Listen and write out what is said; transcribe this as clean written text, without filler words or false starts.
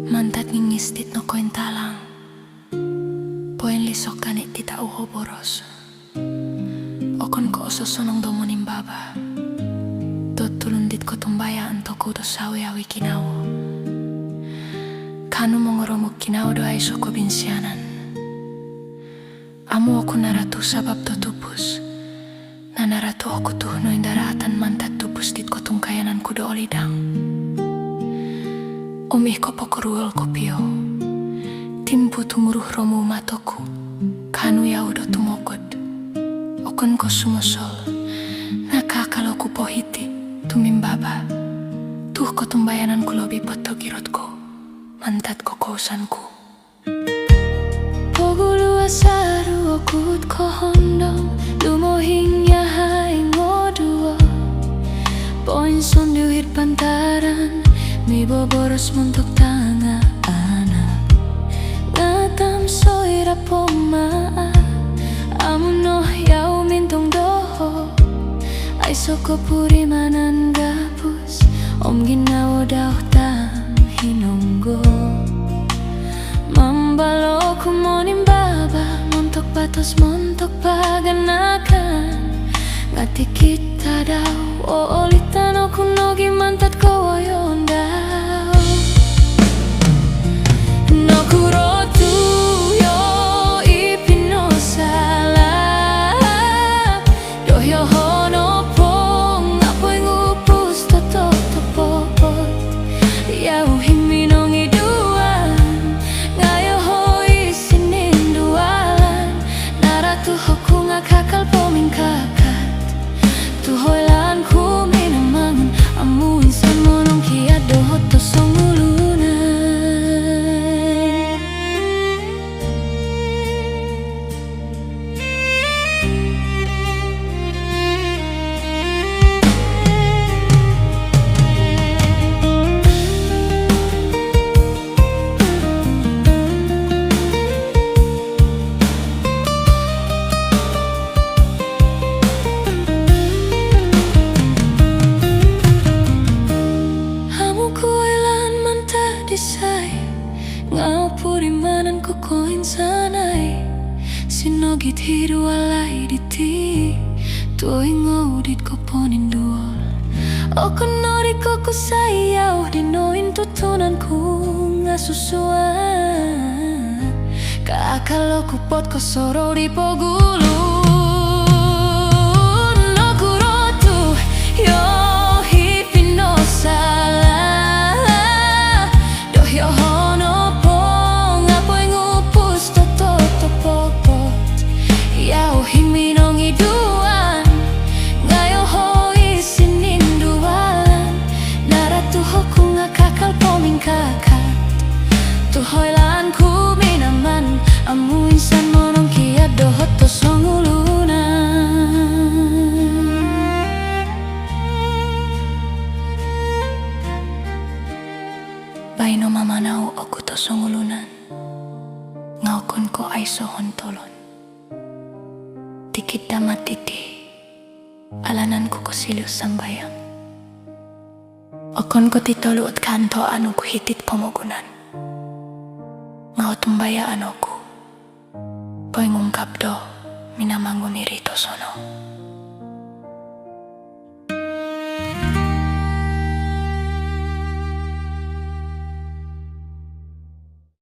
Mantat ngingistit no koin talang. Poen lisok kanit tita uho boros. Okon ko ososonong domonin baba. Tutulundit ko tumbaya antoku to sawi awi kinawo. Kanu mongoromuk kinawo do ay soko binsianan. Amu aku naratu sabab to tupus. Na naratu aku tuh no indaratan mantat tupus dit ko tungkayanan kudo olidang. Omih ko pokoruol ko pio. Timpu tumuruh romu matoku. Kanu ya udo tumokod. Okon ko sumosol. Nakakalo ku pohiti. Tumimbaba. Tuh ko tumbayanan ku lobi poto girotko. Mantat ko kosanku. Pogulu asaru okut ko hondong. Lumohingnya hai ngoduo. Poin sonduhit pantaran. Mi boboros muntuk tanga anak. Ngatam soira poma. Amuno yau mintong doho. Ay soko puri manan gapus. Om ginawo daw tam hinunggo. Mambalo kumonin baba. Montok batos montok paganakan. Ngati kita daw. O olitan o kunogi mantat ko yonda. No kurotu yo ipino sala. Do yo hono pong apoy ngupus toto topot. Yau himinong iduan. Ngayo hoi sinindualan. Naratu hoku ngakakal poming kakat. Tuhoy lan ku minamangan. Amu insan monong kia dohot to songulunan. Ngau puri manan ko koin sanay. Sinogit hiru alay diti. Tuoy ngaudit ko ponin duol. Okon nori ko sayaw. Dinoin tutunan ku ngasusuan. Kaakalo ku pot ko soro di pogulu. No kurotu yo hipino sala. Doh yo Yau himinong iduan. Ngayo hoi sinindualan. Naratu hoku ngakakal poming kakat. Tuhoy lan ku minaman. Amu insan monong kia dohot to songulunan. Baino mamanau oku to songulunan. Ngaukon ko ay sohon tolon. Dikit damat titi. Alanan ko kosilius sambayang. Okon ko titoluot kanto anu ko hitit pomogunan. Ngao tumbaya anu ko. Poy ngungkap do minamangun irito sono.